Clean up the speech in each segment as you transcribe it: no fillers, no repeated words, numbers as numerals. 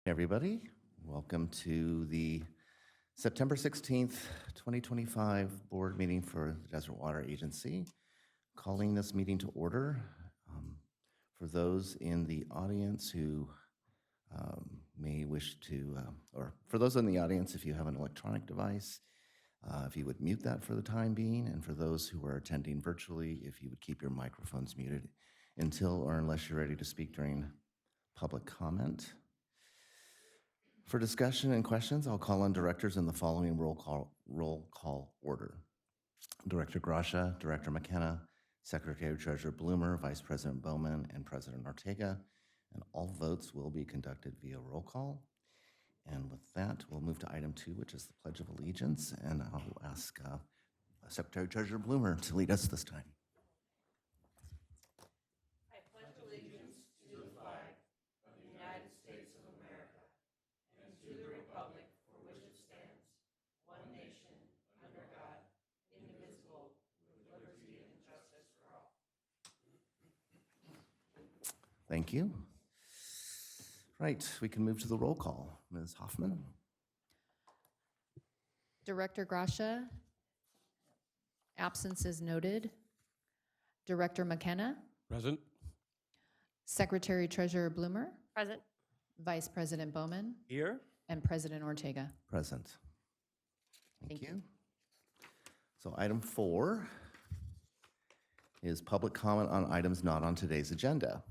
Everybody, welcome to the September 16th, 2025 board meeting for the Desert Water Agency. Calling this meeting to order. For those in the audience who may wish to, or for those in the audience, if you have an electronic device, if you would mute that for the time being, and for those who are attending virtually, if you would keep your microphones muted until or unless you're ready to speak during public comment. For discussion and questions, I'll call on directors in the following roll call order. Director Gracia, Director McKenna, Secretary Treasurer Bloomer, Vice President Bowman, and President Ortega, and all votes will be conducted via roll call. And with that, we'll move to item 2, which is the Pledge of Allegiance, and I'll ask Secretary Treasurer Bloomer to lead us this time. Thank you. Right, we can move to the roll call. Ms. Hoffman. Director Gracia, absence is noted. Director McKenna. Present. Secretary Treasurer Bloomer. Present. Vice President Bowman. Here. And President Ortega. Present. Thank Thank you. So item 4 is public comment on items not on today's agenda.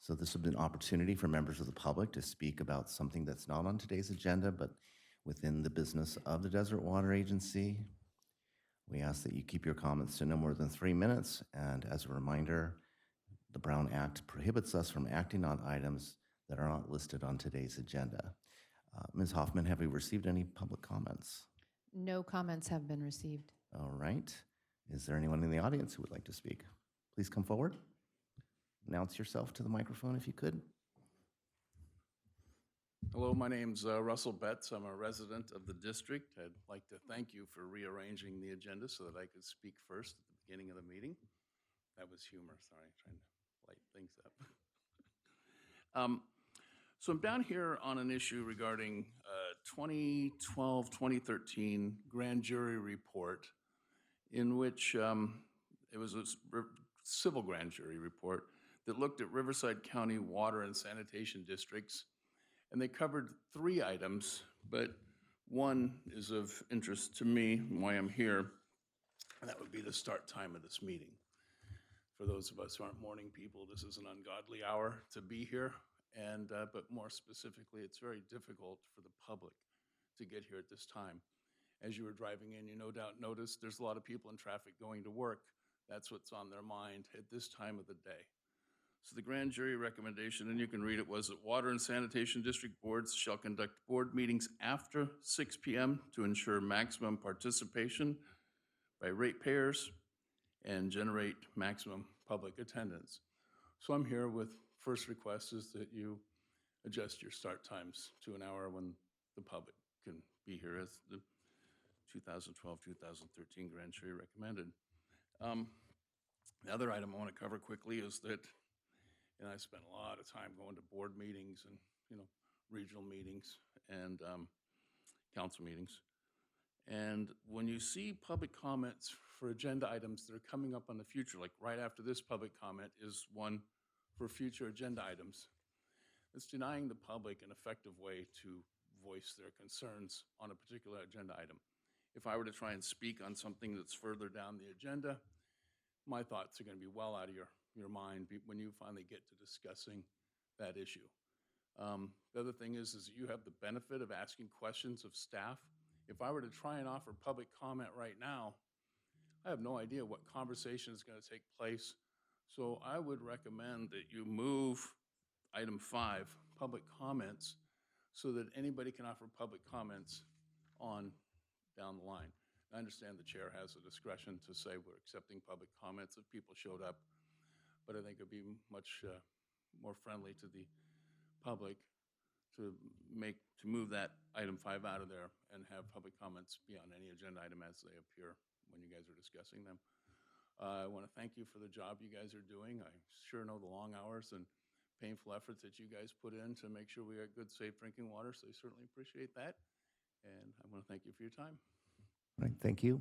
So this would be an opportunity for members of the public to speak about something that's not on today's agenda, but within the business of the Desert Water Agency. We ask that you keep your comments to no more than 3 minutes. And as a reminder, the Brown Act prohibits us from acting on items that are not listed on today's agenda. Ms. Hoffman, have we received any public comments? No comments have been received. All right. Is there anyone in the audience who would like to speak? Please come forward. Announce yourself to the microphone if you could. Hello, my name's Russell Betts. I'm a resident of the district. I'd like to thank you for rearranging the agenda so that I could speak first at the beginning of the meeting. That was humor, sorry, trying to light things up. So I'm down here on an issue regarding 2012-2013 grand jury report in which it was a civil grand jury report that looked at Riverside County water and sanitation districts. And they covered 3 items, but one is of interest to me, why I'm here, and that would be the start time of this meeting. For those of us who aren't morning people, this is an ungodly hour to be here, and but more specifically, it's very difficult for the public to get here at this time. As you were driving in, you no doubt noticed there's a lot of people in traffic going to work. That's what's on their mind at this time of the day. So the grand jury recommendation, and you can read it, was that water and sanitation district boards shall conduct board meetings after 6 p.m. to ensure maximum participation by ratepayers and generate maximum public attendance. So I'm here with first request is that you adjust your start times to an hour when the public can be here as the 2012-2013 grand jury recommended. The other item I want to cover quickly is that, and I spent a lot of time going to board meetings and, regional meetings and council meetings. And when you see public comments for agenda items that are coming up on the future, like right after this public comment is one for future agenda items, it's denying the public an effective way to voice their concerns on a particular agenda item. If I were to try and speak on something that's further down the agenda, my thoughts are going to be well out of your mind when you finally get to discussing that issue. The other thing is you have the benefit of asking questions of staff. If I were to try and offer public comment right now, I have no idea what conversation is going to take place. So I would recommend that you move item 5, public comments, so that anybody can offer public comments on down the line. I understand the chair has the discretion to say we're accepting public comments if people showed up, but I think it'd be much more friendly to the public to move that item 5 out of there and have public comments be on any agenda item as they appear when you guys are discussing them. I want to thank you for the job you guys are doing. I sure know the long hours and painful efforts that you guys put in to make sure we got good, safe drinking water, so they certainly appreciate that. And I want to thank you for your time. Right, thank you.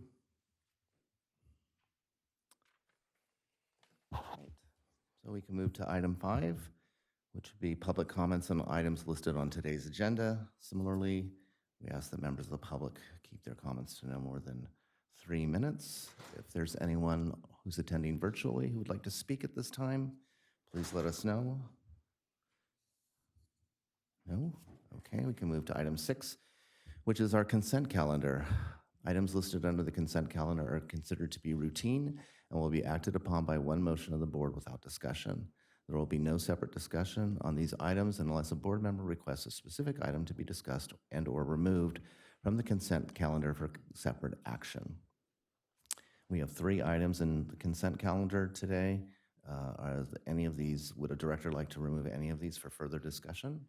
Right. So we can move to item 5, which would be public comments on items listed on today's agenda. Similarly, we ask that members of the public keep their comments to no more than 3 minutes. If there's anyone who's attending virtually who would like to speak at this time, please let us know. No? Okay, we can move to item 6, which is our consent calendar. Items listed under the consent calendar are considered to be routine and will be acted upon by one motion of the board without discussion. There will be no separate discussion on these items unless a board member requests a specific item to be discussed and/or removed from the consent calendar for separate action. We have 3 items in the consent calendar today. Would a director like to remove any of these for further discussion?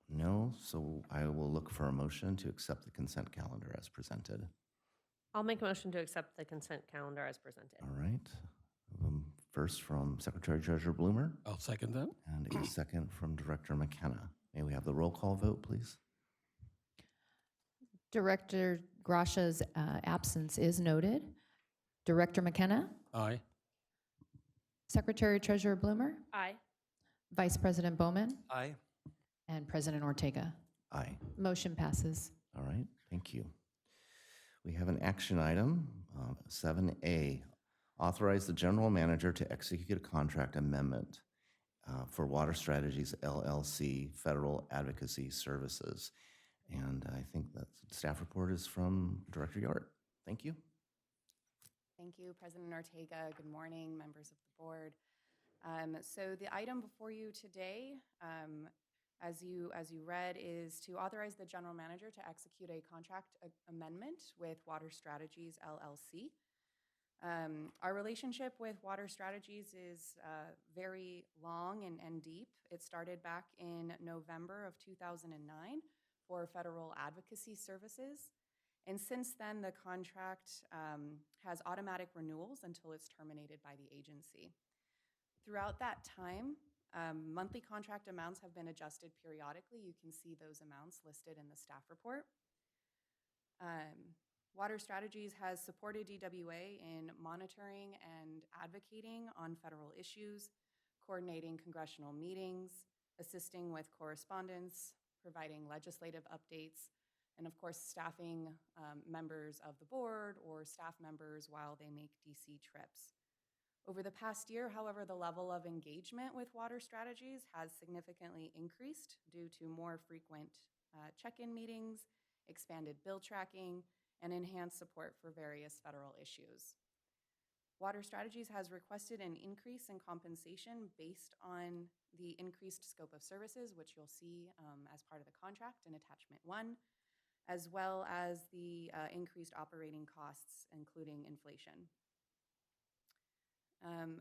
No, so I will look for a motion to accept the consent calendar as presented. I'll make a motion to accept the consent calendar as presented. All right. First from Secretary Treasurer Bloomer. I'll second that. And a second from Director McKenna. May we have the roll call vote, please? Director Gracia's absence is noted. Director McKenna, Aye. Secretary Treasurer Bloomer, Aye. Vice President Bowman, Aye. and President Ortega. Aye. Motion passes. All right, thank you. We have an action item, 7A, authorize the general manager to execute a contract amendment for Water Strategies LLC Federal Advocacy Services. And I think that staff report is from Director Yart. Thank you. Thank you, President Ortega. Good morning, members of the board. So the item before you today, as you read, is to authorize the general manager to execute a contract amendment with Water Strategies LLC. Our relationship with Water Strategies is very long and deep. It started back in November of 2009 for federal advocacy services. And since then, the contract has automatic renewals until it's terminated by the agency. Throughout that time, monthly contract amounts have been adjusted periodically. You can see those amounts listed in the staff report. Water Strategies has supported DWA in monitoring and advocating on federal issues, coordinating congressional meetings, assisting with correspondence, providing legislative updates, and of course, staffing members of the board or staff members while they make DC trips. Over the past year, however, the level of engagement with Water Strategies has significantly increased due to more frequent check-in meetings, expanded bill tracking, and enhanced support for various federal issues. Water Strategies has requested an increase in compensation based on the increased scope of services, which you'll see as part of the contract in Attachment 1, as well as the increased operating costs, including inflation.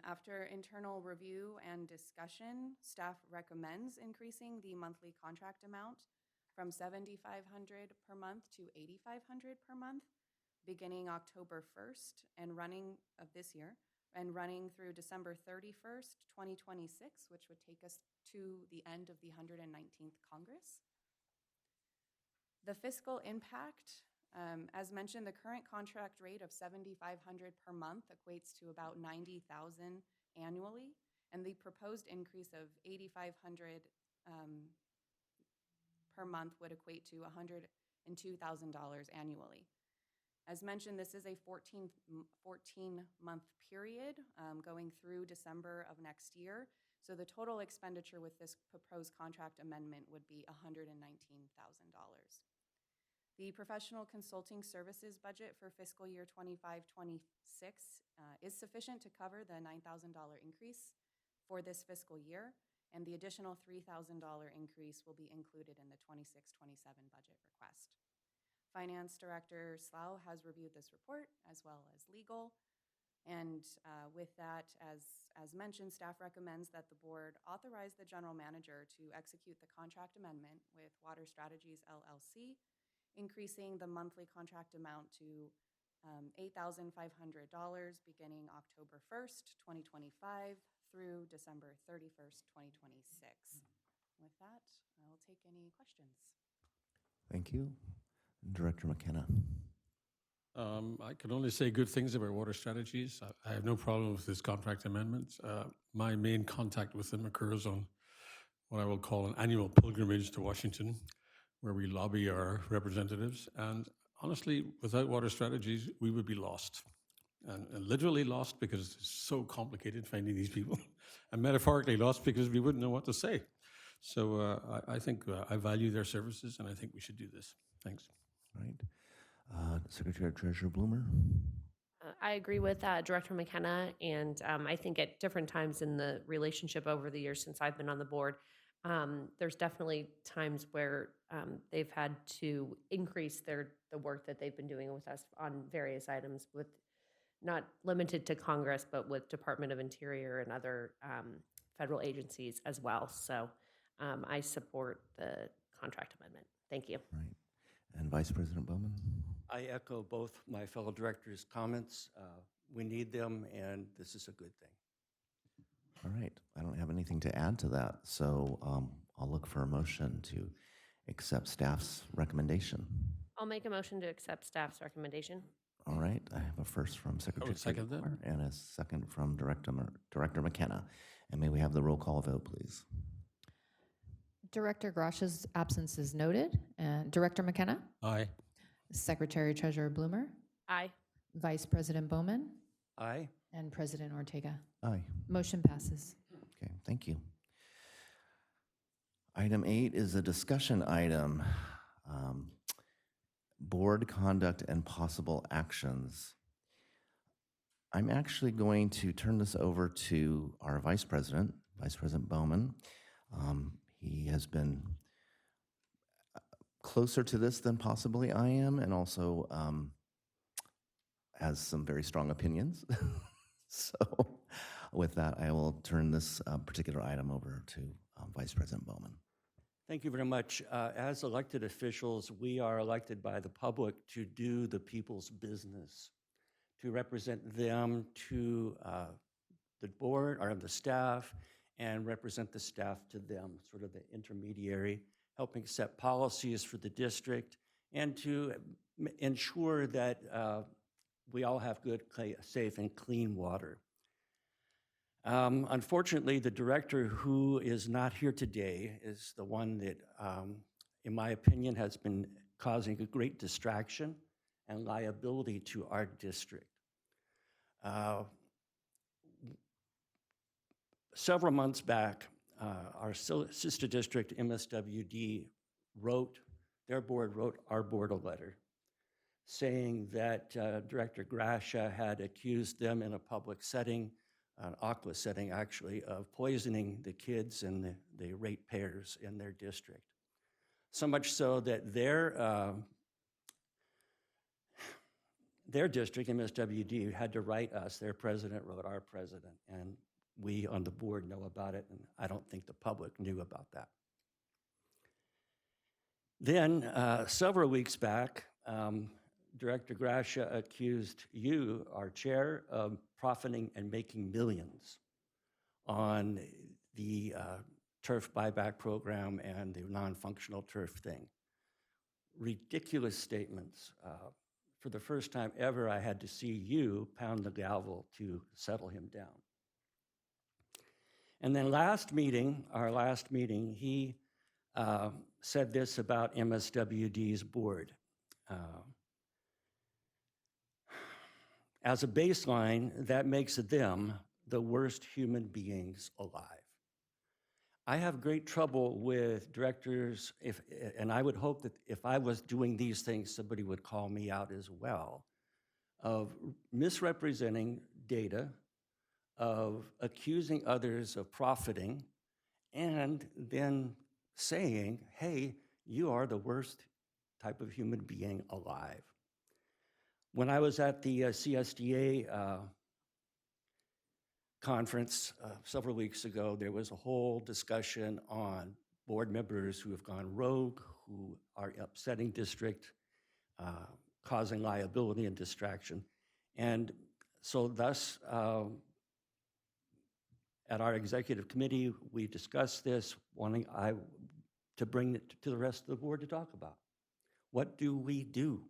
After internal review and discussion, staff recommends increasing the monthly contract amount from $7,500 per month to $8,500 per month, beginning October 1st and running of this year, and running through December 31st, 2026, which would take us to the end of the 119th Congress. The fiscal impact, as mentioned, the current contract rate of $7,500 per month equates to about $90,000 annually, and the proposed increase of $8,500 per month would equate to $102,000 annually. As mentioned, this is a 14-month period going through December of next year, so the total expenditure with this proposed contract amendment would be $119,000. The professional consulting services budget for fiscal year 25-26 is sufficient to cover the $9,000 increase for this fiscal year, and the additional $3,000 increase will be included in the 26-27 budget request. Finance Director Slough has reviewed this report as well as legal, and with that, as mentioned, staff recommends that the board authorize the general manager to execute the contract amendment with Water Strategies LLC, increasing the monthly contract amount to $8,500 beginning October 1st, 2025 through December 31st, 2026. With that, I will take any questions. Thank you. Director McKenna. I can only say good things about water strategies. I have no problem with this contract amendment. My main contact with them occurs on what I will call an annual pilgrimage to Washington, where we lobby our representatives. And honestly, without water strategies, we would be lost. And literally lost because it's so complicated finding these people, and metaphorically lost because we wouldn't know what to say. So I think I value their services, and I think we should do this. Thanks. Right. Secretary Treasurer Bloomer. I agree with Director McKenna, and I think at different times in the relationship over the years since I've been on the board, there's definitely times where they've had to increase the work that they've been doing with us on various items, with not limited to Congress, but with Department of Interior and other federal agencies as well. So I support the contract amendment. Thank you. Right. And Vice President Bowman. I echo both my fellow directors' comments. We need them, and this is a good thing. All right. I don't have anything to add to that, so I'll look for a motion to accept staff's recommendation. I'll make a motion to accept staff's recommendation. All right. I have a first from Secretary second that. Bloomer and a second from Director McKenna. And may we have the roll call vote, please? Director Grash's absence is noted. And Director McKenna? Aye. Secretary Treasurer Bloomer? Aye. Vice President Bowman? Aye. And President Ortega. Aye. Motion passes. Okay, thank you. Item 8 is a discussion item. Board conduct and possible actions. I'm actually going to turn this over to our Vice President Bowman. He has been closer to this than possibly I am, and also has some very strong opinions. So with that, I will turn this particular item over to Vice President Bowman. Thank you very much. As elected officials, we are elected by the public to do the people's business, to represent them to the board or the staff, and represent the staff to them, sort of the intermediary, helping set policies for the district, and to ensure that we all have good, safe, and clean water. Unfortunately, the director who is not here today is the one that, in my opinion, has been causing a great distraction and liability to our district. Several months back, our sister district, MSWD, their board wrote our board a letter saying that Director Grasha had accused them in a public setting, an aqua setting actually, of poisoning the kids and the ratepayers in their district. So much so that their district, MSWD, had to write us. Their president wrote our president, and we on the board know about it, and I don't think the public knew about that. Then, several weeks back, Director Grasha accused you, our chair, of profiting and making millions on the turf buyback program and the non-functional turf thing. Ridiculous statements. For the first time ever, I had to see you pound the gavel to settle him down. And then our last meeting, he said this about MSWD's board. As a baseline, that makes them the worst human beings alive. I have great trouble with directors, and I would hope that if I was doing these things, somebody would call me out as well, of misrepresenting data, of accusing others of profiting, and then saying, hey, you are the worst type of human being alive. When I was at the CSDA conference several weeks ago, there was a whole discussion on board members who have gone rogue, who are upsetting district, causing liability and distraction. And so thus, at our executive committee, we discussed this, wanting to bring it to the rest of the board to talk about. What do we do?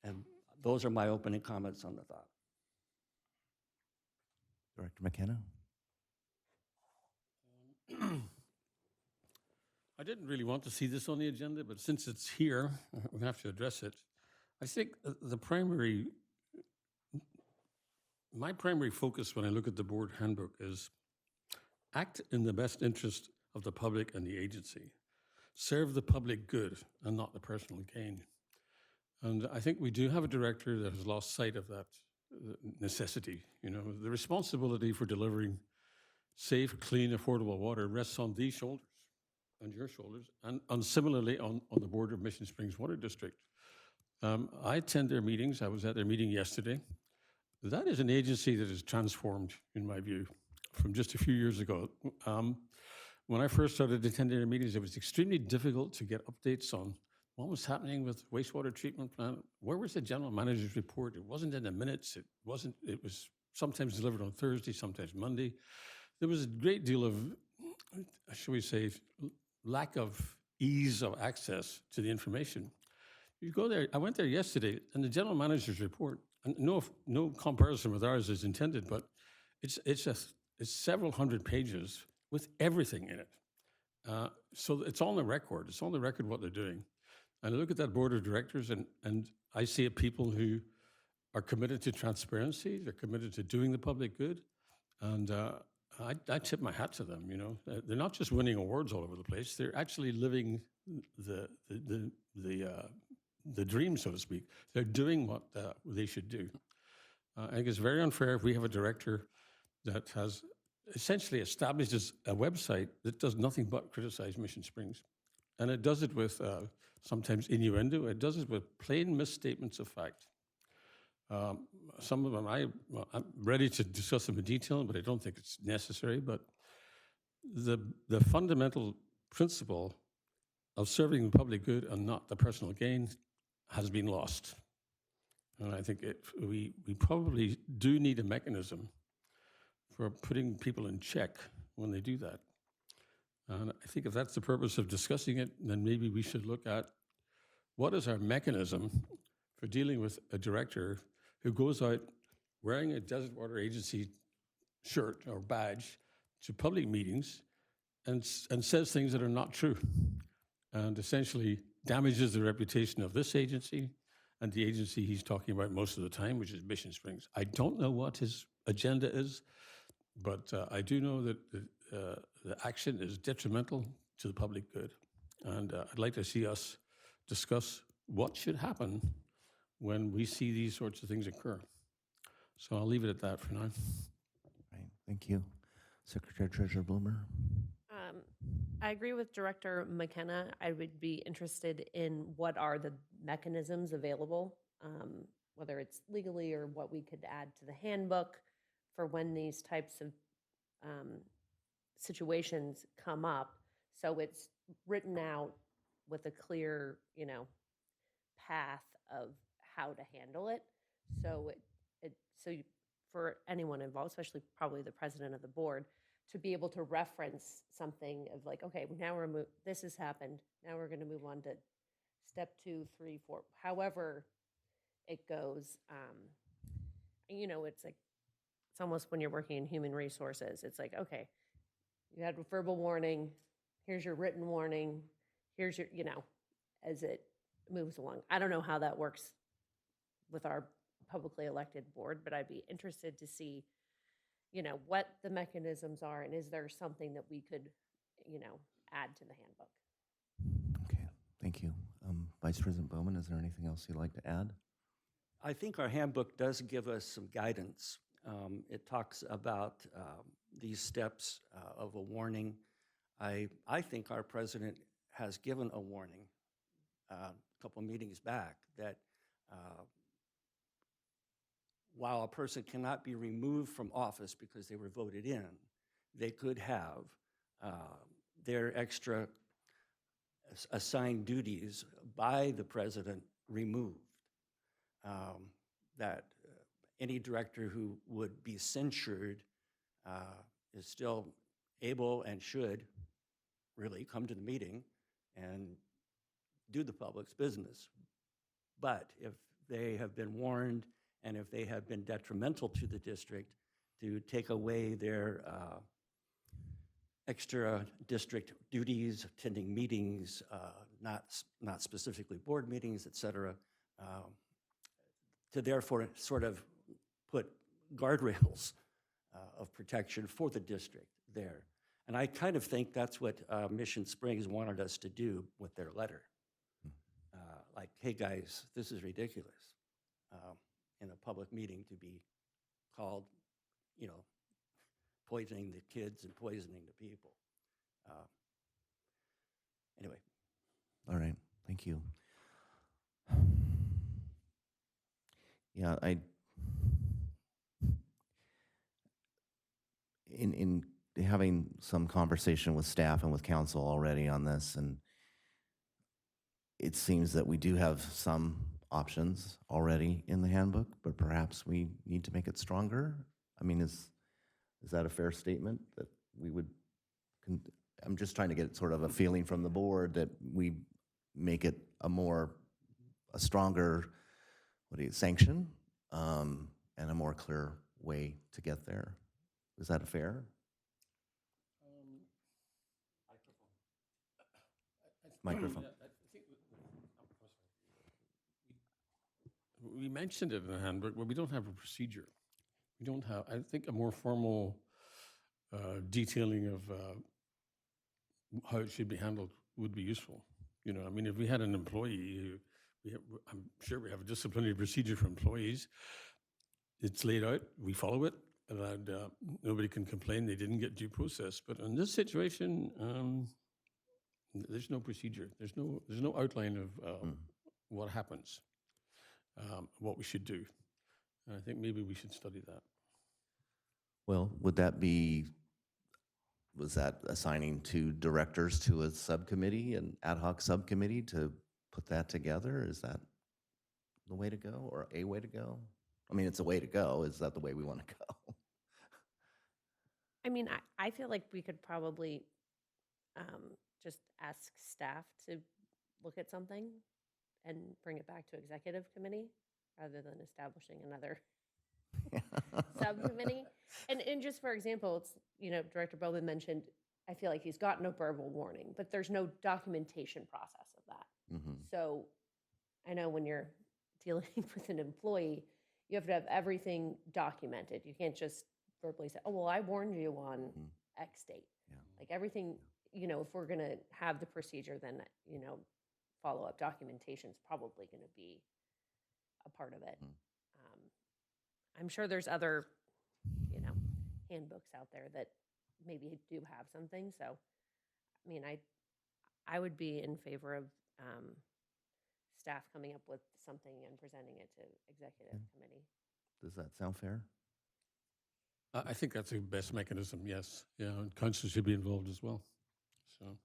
And those are my opening comments on the thought. Director McKenna? I didn't really want to see this on the agenda, but since it's here, we have to address it. I think my primary focus when I look at the board handbook is act in the best interest of the public and the agency. Serve the public good and not the personal gain. And I think we do have a director that has lost sight of that necessity. You know, the responsibility for delivering safe, clean, affordable water rests on these shoulders and your shoulders, and similarly on the board of Mission Springs Water District. I attend their meetings. I was at their meeting yesterday. That is an agency that is transformed, in my view, from just a few years ago. When I first started attending their meetings, it was extremely difficult to get updates on what was happening with the wastewater treatment plant. Where was the general manager's report? It wasn't in the minutes. It was sometimes delivered on Thursday, sometimes Monday. There was a great deal of, shall we say, lack of ease of access to the information. You go there, I went there yesterday, and the general manager's report, and no comparison with ours is intended, but it's several hundred pages with everything in it. So it's on the record. It's on the record what they're doing. And I look at that board of directors, and I see people who are committed to transparency. They're committed to doing the public good. And I tip my hat to them, you know. They're not just winning awards all over the place. They're actually living the dream, so to speak. They're doing what they should do. I think it's very unfair if we have a director that has essentially establishes a website that does nothing but criticize Mission Springs. And it does it with sometimes innuendo. It does it with plain misstatements of fact. Some of them, I'm ready to discuss them in detail, but I don't think it's necessary. But the fundamental principle of serving the public good and not the personal gain has been lost. And I think we probably do need a mechanism for putting people in check when they do that. And I think if that's the purpose of discussing it, then maybe we should look at what is our mechanism for dealing with a director who goes out wearing a Desert Water Agency shirt or badge to public meetings and says things that are not true and essentially damages the reputation of this agency and the agency he's talking about most of the time, which is Mission Springs. I don't know what his agenda is, but I do know that the action is detrimental to the public good. And I'd like to see us discuss what should happen when we see these sorts of things occur. So I'll leave it at that for now. Right, thank you. Secretary Treasurer Bloomer. I agree with Director McKenna. I would be interested in what are the mechanisms available, whether it's legally or what we could add to the handbook for when these types of situations come up. So it's written out with a clear, path of how to handle it. So for anyone involved, especially probably the president of the board, to be able to reference something of like, okay, now this has happened. Now we're going to move on to step 2, 3, 4, however it goes. It's like, it's almost when you're working in human resources. It's like, okay, you had a verbal warning. Here's your written warning. Here's your, as it moves along. I don't know how that works with our publicly elected board, but I'd be interested to see, what the mechanisms are, and is there something that we could, add to the handbook? Okay, thank you. Vice President Bowman, is there anything else you'd like to add? I think our handbook does give us some guidance. It talks about these steps of a warning. I think our president has given a warning a couple meetings back that while a person cannot be removed from office because they were voted in, they could have their extra assigned duties by the president removed. any director who would be censured is still able and should really come to the meeting and do the public's business. But if they have been warned and if they have been detrimental to the district, to take away their extra district duties, attending meetings, not specifically board meetings, et cetera, to therefore sort of put guardrails of protection for the district there. And I kind of think that's what Mission Springs wanted us to do with their letter. Like, hey guys, this is ridiculous in a public meeting to be called, you know, poisoning the kids and poisoning the people. Anyway. All right, thank you. Yeah, in having some conversation with staff and with council already on this, and it seems that we do have some options already in the handbook, but perhaps we need to make it stronger. I mean, is that a fair statement that we would, I'm just trying to get sort of a feeling from the board that we make it a stronger, sanction, and a more clear way to get there. Is that fair? Microphone. We mentioned it in the handbook, but we don't have a procedure. We don't have, I think, a more formal detailing of how it should be handled would be useful. You know, I mean, if we had an employee, I'm sure we have a disciplinary procedure for employees. It's laid out, we follow it, and nobody can complain they didn't get due process. But in this situation, there's no procedure. There's no outline of what happens, what we should do. And I think maybe we should study that. Well, was that assigning 2 directors to a subcommittee, an ad hoc subcommittee to put that together? Is that the way to go, or a way to go? I mean, it's a way to go. Is that the way we want to go? I mean, I feel like we could probably just ask staff to look at something and bring it back to executive committee rather than establishing another subcommittee. And just for example, it's, you know, Director Bowman mentioned, I feel like he's gotten a verbal warning, but there's no documentation process of that. Mm-hmm. So I know when you're dealing with an employee, you have to have everything documented. You can't just verbally say, oh, well, I warned you on X date. Yeah. Like everything, you know, if we're going to have the procedure, then, you know, follow-up documentation is probably going to be a part of it. I'm sure there's other, you know, handbooks out there that maybe do have something. So, I mean, I would be in favor of staff coming up with something and presenting it to executive committee. Does that sound fair? I think that's the best mechanism, yes. Yeah, and council should be involved as well. So,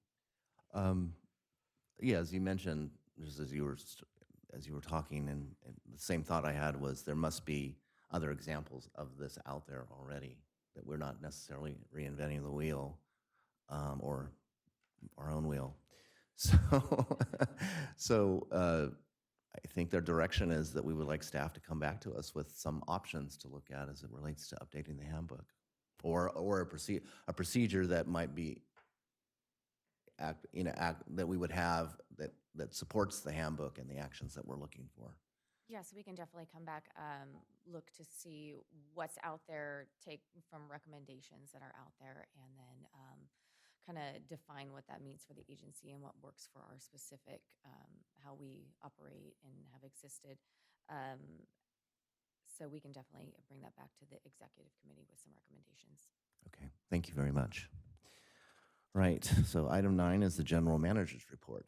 yeah, as you mentioned, just as you were talking, and the same thought I had was there must be other examples of this out there already, that we're not necessarily reinventing the wheel, or our own wheel. So, I think their direction is that we would like staff to come back to us with some options to look at as it relates to updating the handbook, or a procedure that might be that we would have that supports the handbook and the actions that we're looking for. Yes, we can definitely come back, look to see what's out there, take from recommendations that are out there, and then kind of define what that means for the agency and what works for our specific, how we operate and have existed. So we can definitely bring that back to the executive committee with some recommendations. Okay, thank you very much. Right, so item 9 is the general manager's report.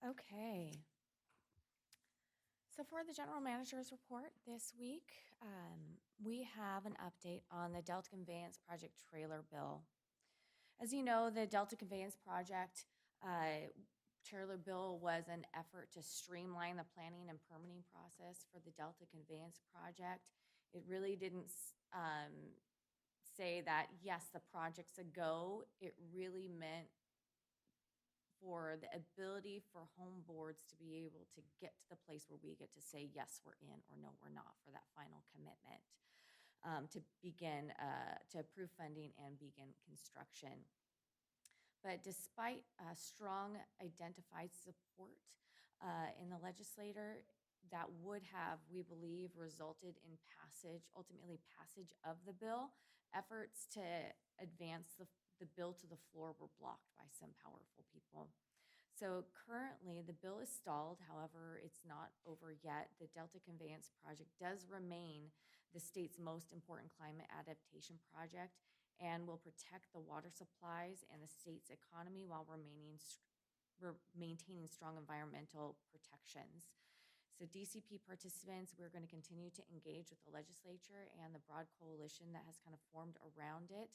Okay. So for the general manager's report this week, we have an update on the Delta Conveyance Project trailer bill. As you know, the Delta Conveyance Project trailer bill was an effort to streamline the planning and permitting process for the Delta Conveyance Project. It really didn't say that, yes, the project's a go. It really meant for the ability for home boards to be able to get to the place where we get to say, yes, we're in, or no, we're not, for that final commitment to begin, to approve funding and begin construction. But despite strong identified support in the legislature, that would have, we believe, resulted in ultimately passage of the bill, efforts to advance the bill to the floor were blocked by some powerful people. So currently, the bill is stalled. However, it's not over yet. The Delta Conveyance Project does remain the state's most important climate adaptation project and will protect the water supplies and the state's economy while maintaining strong environmental protections. So DCP participants, we're going to continue to engage with the legislature and the broad coalition that has kind of formed around it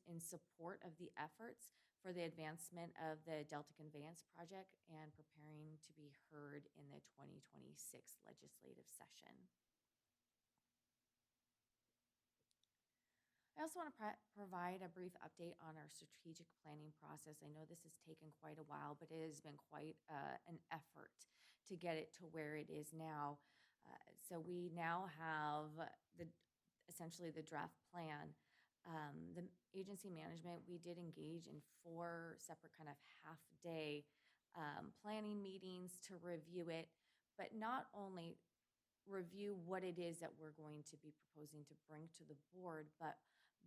in support of the efforts for the advancement of the Delta Conveyance Project and preparing to be heard in the 2026 legislative session. I also want to provide a brief update on our strategic planning process. I know this has taken quite a while, but it has been quite an effort to get it to where it is now. So we now have essentially the draft plan. The agency management, we did engage in 4 separate kind of half-day planning meetings to review it, but not only review what it is that we're going to be proposing to bring to the board, but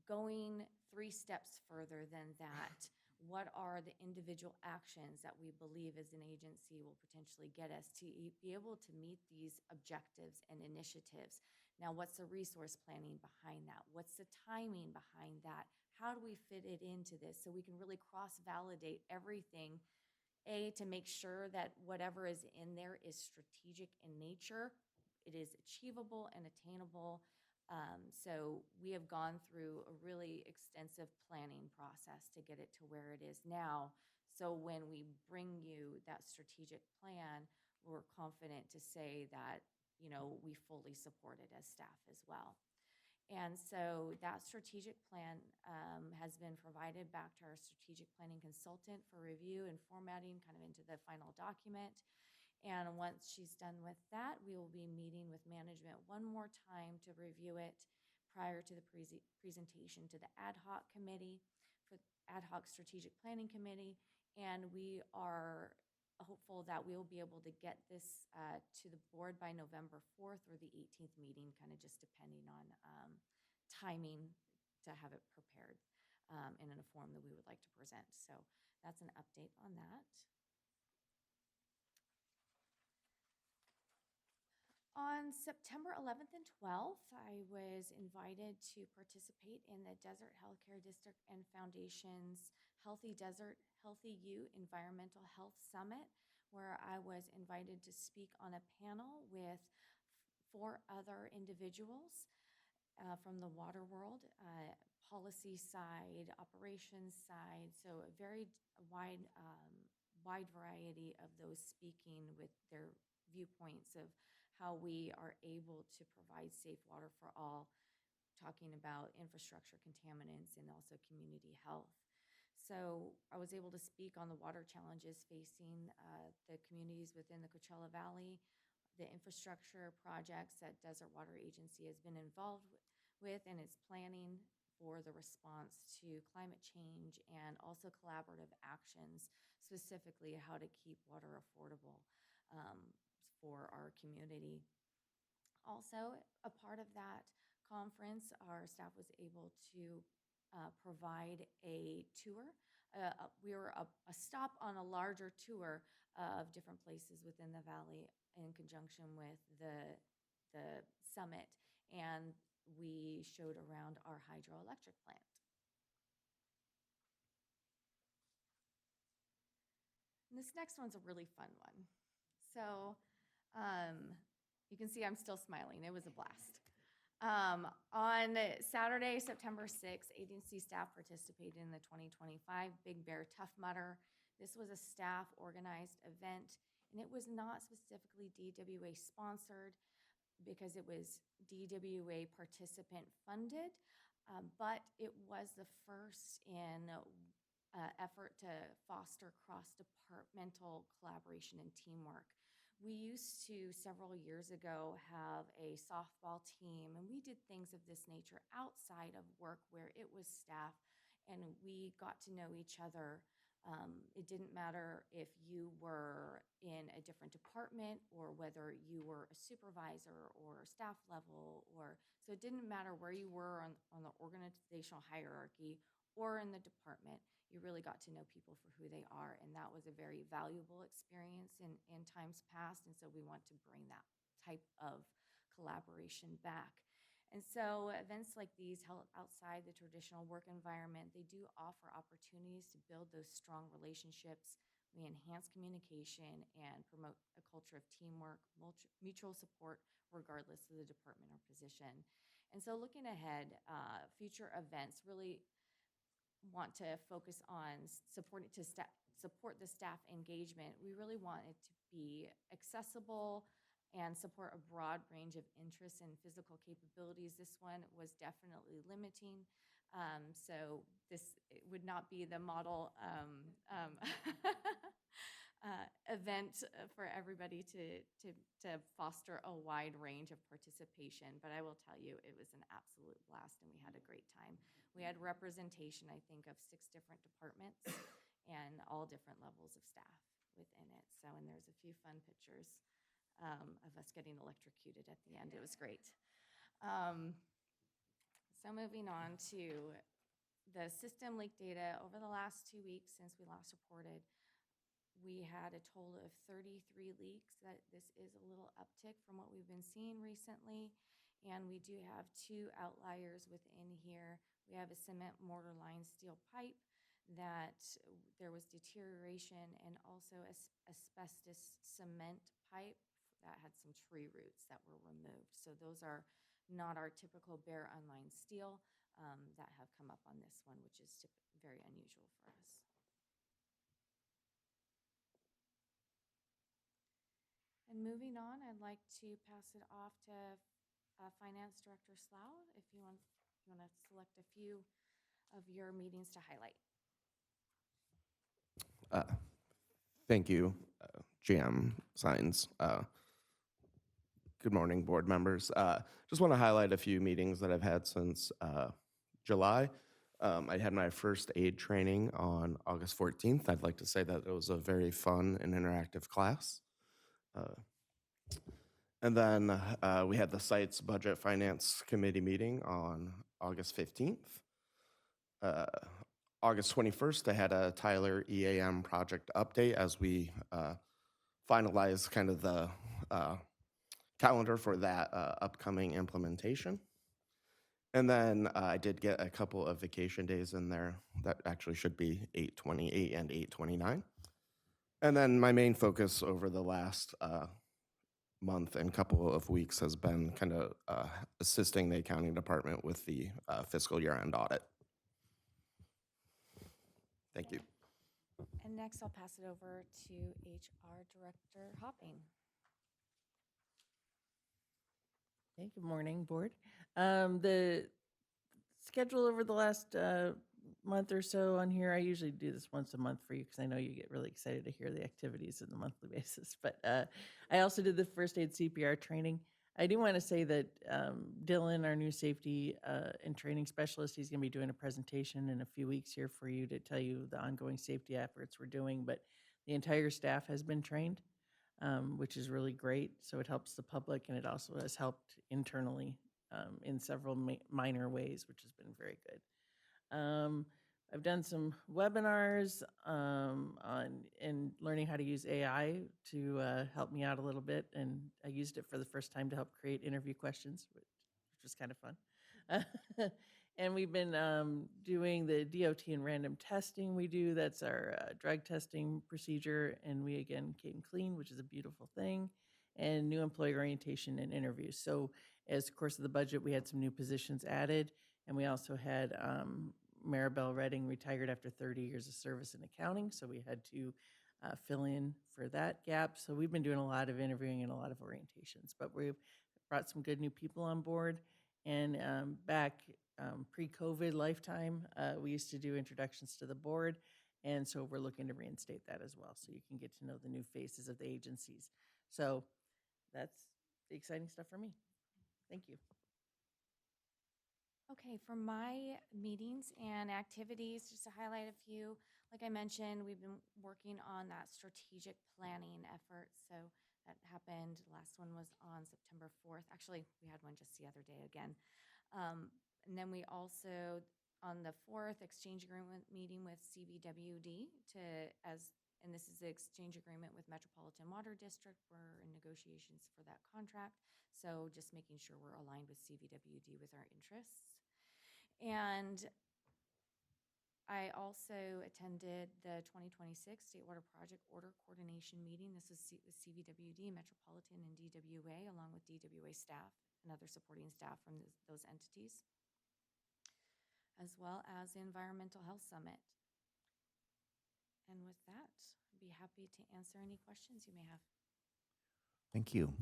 going 3 steps further than that. What are the individual actions that we believe as an agency will potentially get us to be able to meet these objectives and initiatives? Now, what's the resource planning behind that? What's the timing behind that? How do we fit it into this so we can really cross-validate everything, to make sure that whatever is in there is strategic in nature, it is achievable and attainable. So we have gone through a really extensive planning process to get it to where it is now. So when we bring you that strategic plan, we're confident to say that, you know, we fully support it as staff as well. And so that strategic plan has been provided back to our strategic planning consultant for review and formatting kind of into the final document. And once she's done with that, we will be meeting with management one more time to review it prior to the presentation to the ad hoc committee, for ad hoc strategic planning committee. And we are hopeful that we will be able to get this to the board by November 4th or the 18th meeting, kind of just depending on timing to have it prepared in a form that we would like to present. So that's an update on that. On September 11th and 12th, I was invited to participate in the Desert Healthcare District and Foundation's Healthy Desert, Healthy You Environmental Health Summit, where I was invited to speak on a panel with 4 other individuals from the water world, policy side, operations side, so a very wide variety of those speaking with their viewpoints of how we are able to provide safe water for all, talking about infrastructure contaminants and also community health. So I was able to speak on the water challenges facing the communities within the Coachella Valley, the infrastructure projects that Desert Water Agency has been involved with and its planning for the response to climate change, and also collaborative actions, specifically how to keep water affordable for our community. Also, a part of that conference, our staff was able to provide a tour. We were a stop on a larger tour of different places within the valley in conjunction with the summit, and we showed around our hydroelectric plant. And this next one's a really fun one. So can see I'm still smiling. It was a blast. On Saturday, September 6th, agency staff participated in the 2025 Big Bear Tough Mudder. This was a staff organized event, and it was not specifically DWA sponsored because it was DWA participant funded, but it was the first in effort to foster cross-departmental collaboration and teamwork. We used to, several years ago, have a softball team, and we did things of this nature outside of work where it was staff, and we got to know each other. It didn't matter if you were in a different department or whether you were a supervisor or staff level, so it didn't matter where you were on the organizational hierarchy or in the department. You really got to know people for who they are, and that was a very valuable experience in times past, and so we want to bring that type of collaboration back. And so events like these held outside the traditional work environment, they do offer opportunities to build those strong relationships. We enhance communication and promote a culture of teamwork, mutual support, regardless of the department or position. And so looking ahead, future events really want to focus on support the staff engagement. We really want it to be accessible and support a broad range of interests and physical capabilities. This one was definitely limiting. So this would not be the model event for everybody to foster a wide range of participation. But I will tell you, it was an absolute blast, and we had a great time. We had representation, I think, of 6 different departments and all different levels of staff within it. So, and there's a few fun pictures of us getting electrocuted at the end. It was great. So moving on to the system leak data. Over the last 2 weeks since we last reported, we had a total of 33 leaks. This is a little uptick from what we've been seeing recently. And we do have 2 outliers within here. We have a cement mortar lined steel pipe that there was deterioration, and also asbestos cement pipe that had some tree roots that were removed. So those are not our typical bare unlined steel that have come up on this one, which is very unusual for us. And moving on, I'd like to pass it off to Finance Director Slough, if you want to select a few of your meetings to highlight. Thank you, Jam Signs. Good morning, board members. Just want to highlight a few meetings that I've had since July. I had my first aid training on August 14th. I'd like to say that it was a very fun and interactive class. And then we had the site's Budget Finance Committee meeting on August 15th. August 21st, I had a Tyler EAM project update as we finalized kind of the calendar for that upcoming implementation. And then I did get a couple of vacation days in there that actually should be 8/28 and 8/29. And then my main focus over the last month and couple of weeks has been kind of assisting the accounting department with the fiscal year-end audit. Thank you. And next, I'll pass it over to HR Director Hopping. Hey, good morning, board. The schedule over the last month or so on here, I usually do this once a month for you because I know you get really excited to hear the activities on a monthly basis. But I also did the first aid CPR training. I do want to say that Dylan, our new safety and training specialist, he's going to be doing a presentation in a few weeks here for you to tell you the ongoing safety efforts we're doing. But the entire staff has been trained, which is really great. So it helps the public, and it also has helped internally in several minor ways, which has been very good. I've done some webinars on learning how to use AI to help me out a little bit, and I used it for the first time to help create interview questions, which was kind of fun. And we've been doing the DOT and random testing we do. That's our drug testing procedure, and we again came clean, which is a beautiful thing. and new employee orientation and interviews. So as the course of the budget, we had some new positions added, and we also had Maribel Redding retired after 30 years of service in accounting, so we had to fill in for that gap. So we've been doing a lot of interviewing and a lot of orientations, but we've brought some good new people on board. And back pre-COVID lifetime, we used to do introductions to the board, and so we're looking to reinstate that as well, so you can get to know the new faces of the agencies. So that's the exciting stuff for me. Thank you. Okay, for my meetings and activities, just to highlight a few, like I mentioned, we've been working on that strategic planning effort. So that happened, the last one was on September 4th. Actually, we had one just the other day again. And then we also, on the 4th, exchange agreement meeting with CBWD and this is the exchange agreement with Metropolitan Water District. We're in negotiations for that contract. So just making sure we're aligned with CBWD with our interests. And I also attended the 2026 State Water Project Order Coordination Meeting. This was with CBWD, Metropolitan, and DWA, along with DWA staff and other supporting staff from those entities, as well as the Environmental Health Summit. And with that, I'd be happy to answer any questions you may have. Thank you.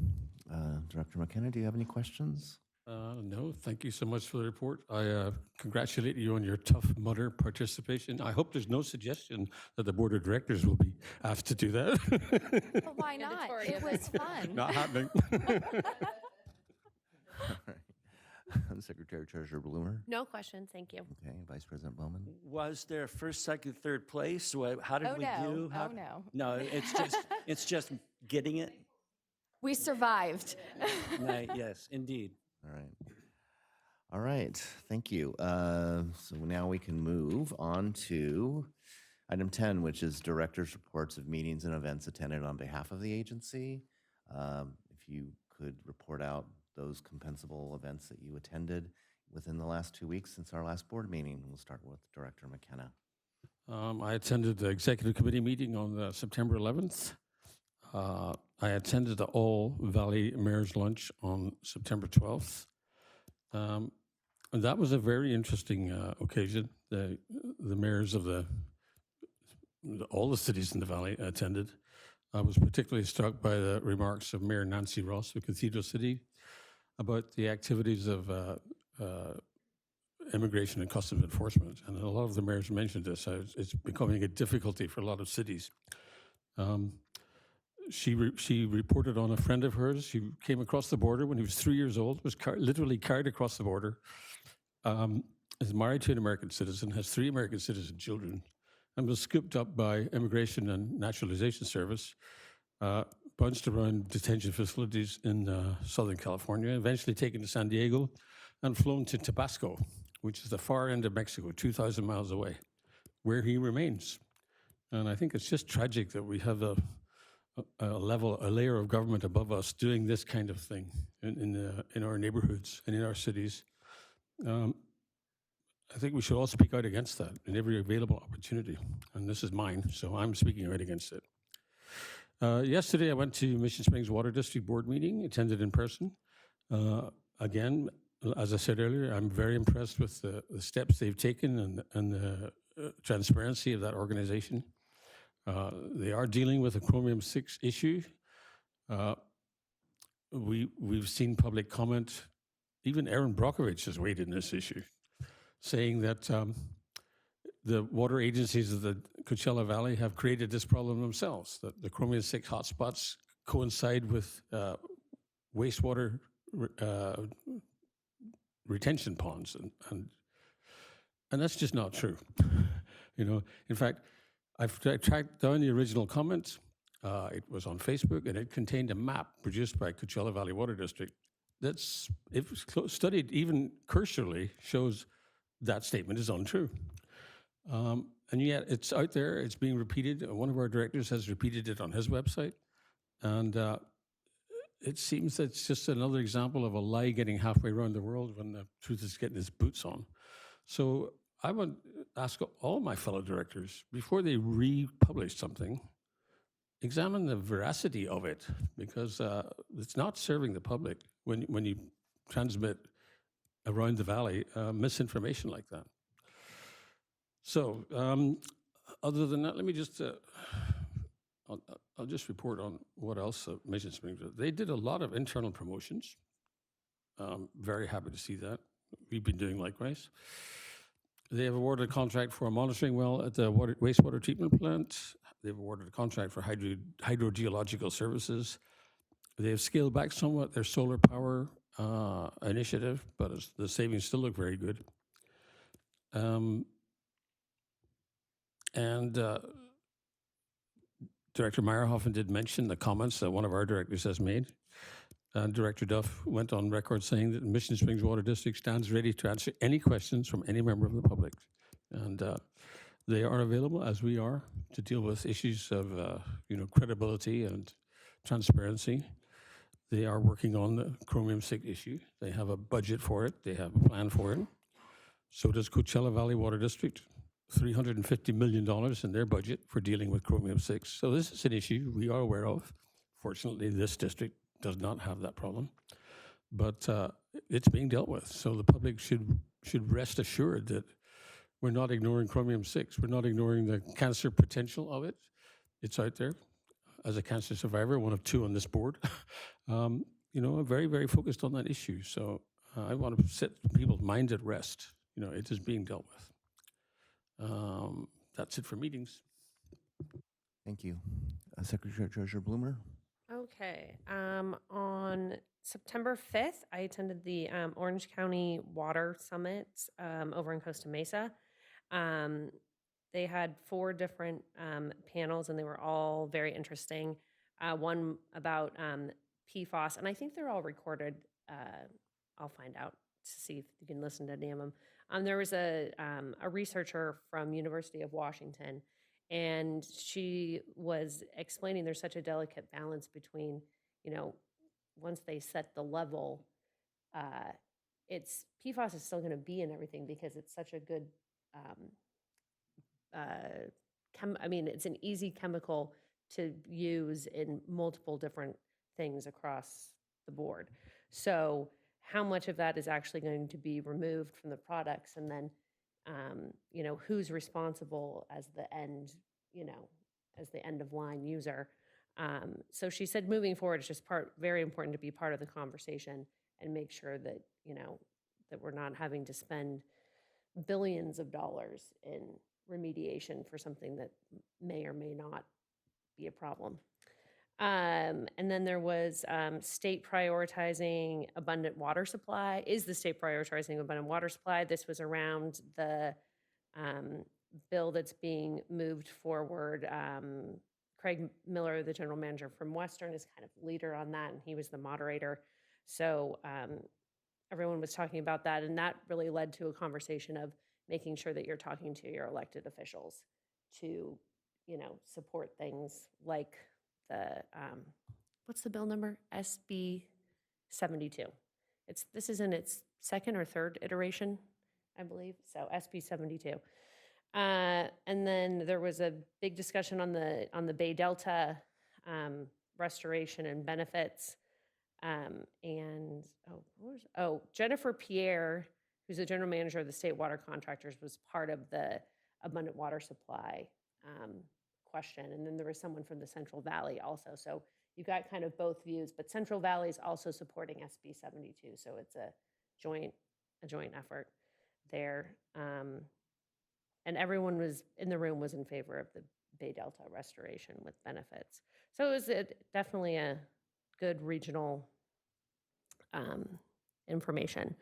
Director McKenna, do you have any questions? No, thank you so much for the report. I congratulate you on your Tough Mudder participation. I hope there's no suggestion that the Board of Directors will be asked to do that. But why not? Mandatory It was fun. Not happening. All right. Secretary Treasurer Bloomer. No questions, thank you. Okay, Vice President Bowman. Was there first, second, third place? How did Oh, we no. do? Oh, no. No, it's just getting it. We survived. Yes, indeed. All right. All right, thank you. So now we can move on to item 10, which is Director's Reports of Meetings and Events attended on behalf of the agency. If you could report out those compensable events that you attended within the last 2 weeks since our last board meeting. We'll start with Director McKenna. I attended the executive committee meeting on September 11th. I attended the All Valley Mayor's Lunch on September 12th. And that was a very interesting occasion. The mayors of all the cities in the valley attended. I was particularly struck by the remarks of Mayor Nancy Ross of Cathedral City about the activities of immigration and customs enforcement. And a lot of the mayors mentioned this. It's becoming a difficulty for a lot of cities. She reported on a friend of hers who came across the border when he was 3 years old, was literally carried across the border, is married to an American citizen, has 3 American citizen children, and was scooped up by Immigration and Naturalization Service, bunched around detention facilities in Southern California, eventually taken to San Diego, and flown to Tabasco, which is the far end of Mexico, 2,000 miles away, where he remains. And I think it's just tragic that we have a layer of government above us doing this kind of thing in our neighborhoods and in our cities. I think we should all speak out against that in every available opportunity. And this is mine, so I'm speaking out against it. Yesterday, I went to Mission Springs Water District Board meeting, attended in person. Again, as I said earlier, I'm very impressed with the steps they've taken and the transparency of that organization. They are dealing with a chromium-6 issue. We've seen public comment. Even Aaron Brockovich has weighed in this issue, saying that the water agencies of the Coachella Valley have created this problem themselves, that the chromium-6 hotspots coincide with wastewater retention ponds, and that's just not true. In fact, I've tracked down the original comment. It was on Facebook, and it contained a map produced by Coachella Valley Water District. If studied even cursorily, shows that statement is untrue. And yet it's out there, it's being repeated. One of our directors has repeated it on his website. And it seems that it's just another example of a lie getting halfway around the world when the truth is getting its boots on. So I would ask all my fellow directors, before they republish something, examine the veracity of it, because it's not serving the public when you transmit around the valley misinformation like that. So other than that, let me just, I'll just report on what else Mission Springs did. They did a lot of internal promotions. Very happy to see that. We've been doing likewise. They have awarded a contract for a monitoring well at the wastewater treatment plant. They've awarded a contract for hydrogeological services. They have scaled back somewhat their solar power initiative, but the savings still look very good. And Director Meyerhoffen did mention the comments that one of our directors has made. Director Duff went on record saying that Mission Springs Water District stands ready to answer any questions from any member of the public. And they are available, as we are, to deal with issues of credibility and transparency. They are working on the chromium-6 issue. They have a budget for it. They have a plan for it. So does Coachella Valley Water District. $350 million in their budget for dealing with chromium-6. So this is an issue we are aware of. Fortunately, this district does not have that problem, but it's being dealt with. So the public should rest assured that we're not ignoring chromium-6. We're not ignoring the cancer potential of it. It's out there. As a cancer survivor, one of 2 on this board, I'm very, very focused on that issue. So I want to set people's minds at rest. It is being dealt with. That's it for meetings. Thank you. Secretary Treasurer Bloomer? Okay. On September 5th, I attended the Orange County Water Summit over in Costa Mesa. They had 4 different panels, and they were all very interesting. One about PFAS, and I think they're all recorded. I'll find out to see if you can listen to any of them. There was a researcher from University of Washington, and she was explaining there's such a delicate balance between, once they set the level, PFAS is still going to be in everything because it's such a good, it's an easy chemical to use in multiple different things across the board. So how much of that is actually going to be removed from the products, and then, who's responsible as the end, as the end of line user. So she said, moving forward, it's just very important to be part of the conversation and make sure that, that we're not having to spend billions of dollars in remediation for something that may or may not be a problem. And then there was state prioritizing abundant water supply. Is the state prioritizing abundant water supply? This was around the bill that's being moved forward. Craig Miller, the general manager from Western, is kind of leader on that, and he was the moderator. So everyone was talking about that, and that really led to a conversation of making sure that you're talking to your elected officials to, support things like the, what's the bill number? SB 72. This is in its 2nd or 3rd iteration, I believe. So SB 72. And then there was a big discussion on the Bay Delta restoration and benefits. Jennifer Pierre, who's the general manager of the state water contractors, was part of the abundant water supply question. And then there was someone from the Central Valley also. So you got kind of both views, but Central Valley is also supporting SB 72. So it's a joint effort there. And everyone was in the room was in favor of the Bay Delta restoration with benefits. So it was definitely a good regional information.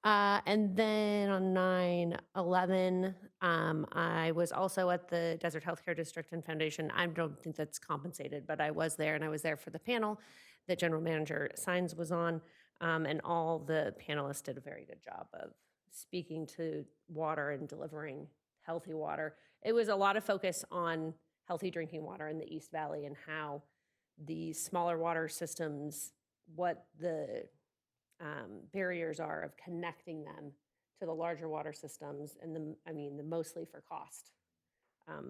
And then on 9/11, I was also at the Desert Healthcare District and Foundation. I don't think that's compensated, but I was there, and I was there for the panel that General Manager Sines was on, and all the panelists did a very good job of speaking to water and delivering healthy water. It was a lot of focus on healthy drinking water in the East Valley and how the smaller water systems, what the barriers are of connecting them to the larger water systems, and mostly for cost,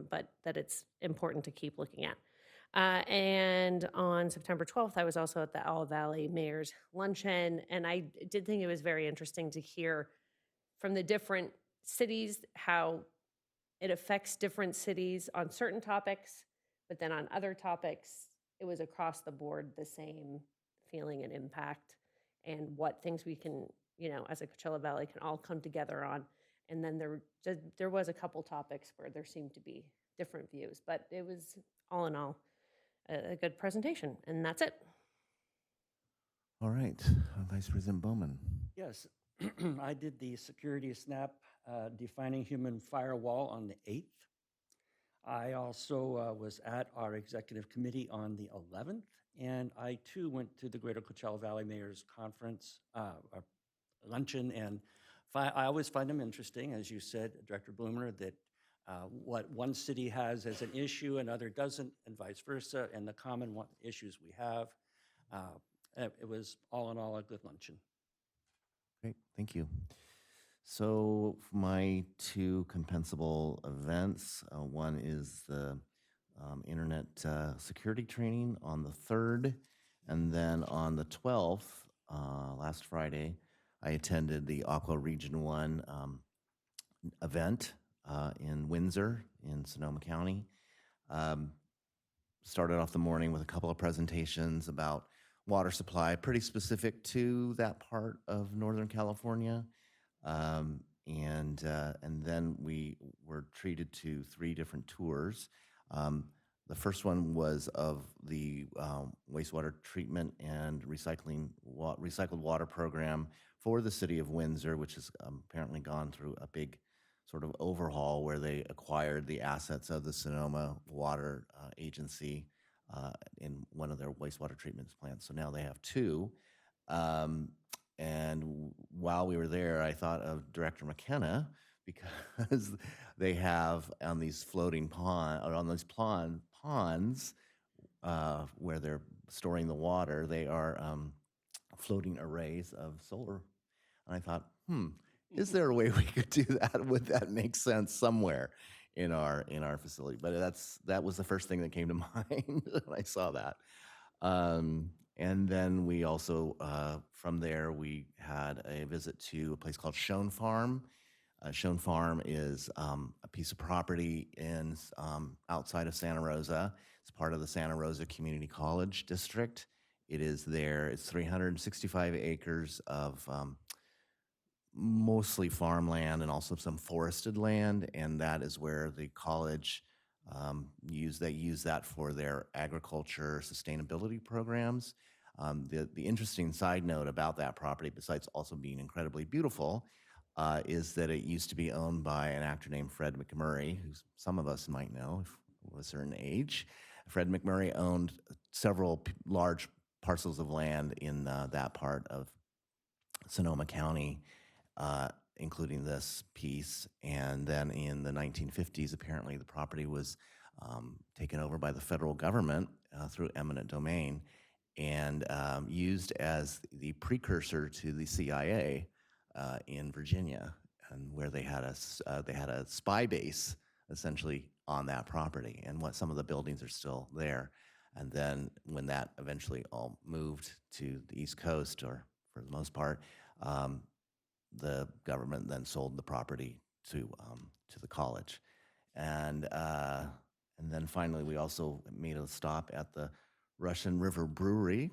but that it's important to keep looking at. And on September 12th, I was also at the Owl Valley Mayor's Luncheon, and I did think it was very interesting to hear from the different cities how it affects different cities on certain topics, but then on other topics, it was across the board the same feeling and impact, and what things we can, as a Coachella Valley, can all come together on. And then there was a couple topics where there seemed to be different views, but it was all in all a good presentation, and that's it. All right, Vice President Bowman. Yes, I did the security snap defining human firewall on the 8th. I also was at our executive committee on the 11th, and I too went to the Greater Coachella Valley Mayor's Conference, luncheon, and I always find them interesting, as you said, Director Bloomer, that what one city has as an issue another doesn't, and vice versa, and the common issues we have. It was all in all a good luncheon. Great, thank you. So my two compensable events, one is the internet security training on the 3rd, and then on the 12th, last Friday, I attended the Aqua Region 1 event in Windsor in Sonoma County. Started off the morning with a couple of presentations about water supply, pretty specific to that part of Northern California. And then we were treated to 3 different tours. The first one was of the wastewater treatment and recycled water program for the city of Windsor, which has apparently gone through a big sort of overhaul where they acquired the assets of the Sonoma Water Agency in one of their wastewater treatment plants. So now they have 2. And while we were there, I thought of Director McKenna because they have on these floating ponds where they're storing the water, they are floating arrays of solar. And I thought, is there a way we could do that? Would that make sense somewhere in our facility? But that was the first thing that came to mind when I saw that. And then we also, from there, we had a visit to a place called Schoen Farm. Schoen Farm is a piece of property in outside of Santa Rosa. It's part of the Santa Rosa Community College District. It is there. It's 365 acres of mostly farmland and also some forested land, and that is where the college use that for their agriculture sustainability programs. The interesting side note about that property, besides also being incredibly beautiful, is that it used to be owned by an actor named Fred McMurray, who some of us might know if we're a certain age. Fred McMurray owned several large parcels of land in that part of Sonoma County, including this piece. And then in the 1950s, apparently the property was taken over by the federal government through eminent domain and used as the precursor to the CIA in Virginia, and where they had a spy base essentially on that property, and some of the buildings are still there. And then when that eventually all moved to the East Coast, or for the most part, the government then sold the property to the college, and then finally we also made a stop at the Russian River Brewery,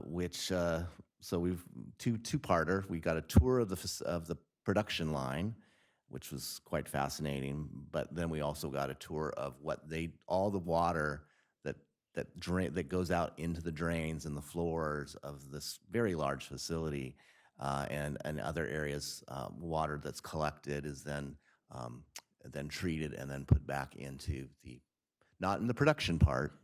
which so we've two-parter. We got a tour of the production line, which was quite fascinating. But then we also got a tour of all the water that goes out into the drains and the floors of this very large facility, and other areas. Water that's collected is then treated and then put back into not in the production part,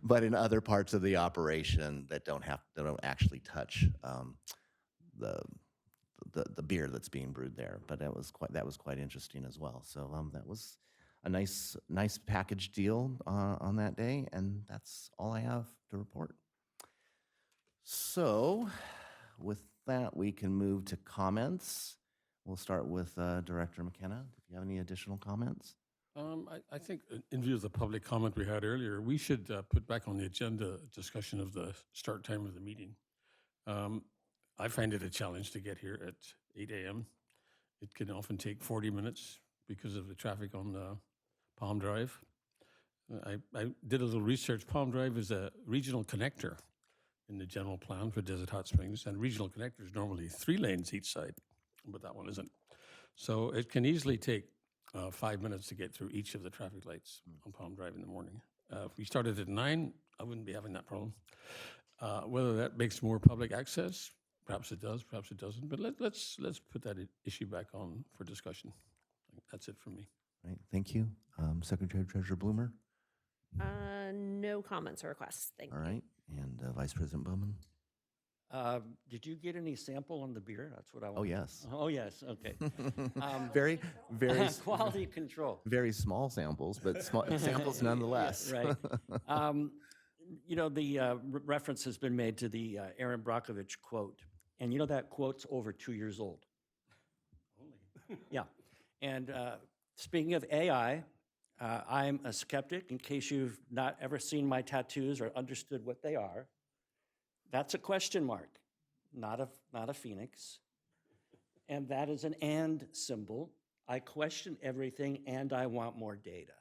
but in other parts of the operation that don't actually touch the beer that's being brewed there. But that was quite interesting as well. So that was a nice package deal on that day, and that's all I have to report. So with that, we can move to comments. We'll start with Director McKenna. If you have any additional comments. I think in view of the public comment we had earlier, we should put back on the agenda discussion of the start time of the meeting. I find it a challenge to get here at 8 a.m. It can often take 40 minutes because of the traffic on Palm Drive. I did a little research. Palm Drive is a regional connector in the general plan for Desert Hot Springs, and regional connector is normally 3 lanes each side, but that one isn't. So it can easily take 5 minutes to get through each of the traffic lights on Palm Drive in the morning. If we started at 9, I wouldn't be having that problem. Whether that makes more public access, perhaps it does, perhaps it doesn't. But let's put that issue back on for discussion. That's it for me. Right, thank you. Secretary Treasurer Bloomer? No comments or requests. Thank All you. right, and Vice President Bowman? Did you get any sample on the beer? That's what I want. Oh, yes. Oh, yes, okay. Very, very, Quality control. very small samples, but samples nonetheless. Right. You know, the reference has been made to the Aaron Brockovich quote, and you know that quote's over 2 years old. Yeah. And speaking of AI, I'm a skeptic, in case you've not ever seen my tattoos or understood what they are. That's a question mark, not a phoenix. And that is an and symbol. I question everything and I want more data.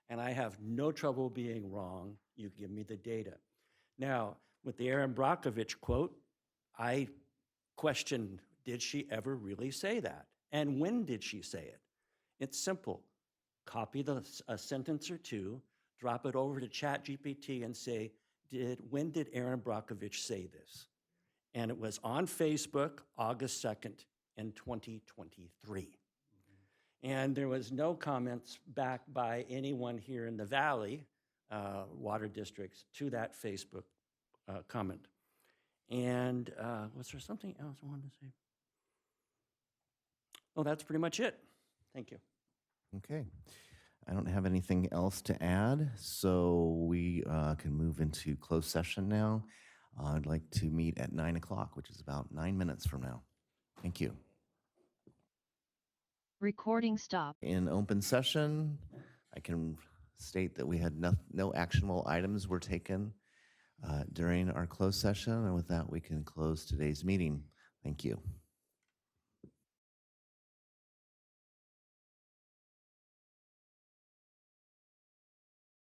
And I have no trouble being wrong. You give me the data. Now, with the Aaron Brockovich quote, I questioned, did she ever really say that? And when did she say it? It's simple. Copy a sentence or two, drop it over to ChatGPT and say, when did Aaron Brockovich say this? And it was on Facebook, August 2nd in 2023. And there was no comments back by anyone here in the Valley, water districts, to that Facebook comment. And was there something else I wanted to say? Oh, that's pretty much it. Thank you. Okay. I don't have anything else to add, so we can move into closed session now. I'd like to meet at 9 o'clock, which is about 9 minutes from now. Thank you. Recording stop. In open session, I can state that we had no actionable items were taken during our closed session, and with that, we can close today's meeting. Thank you.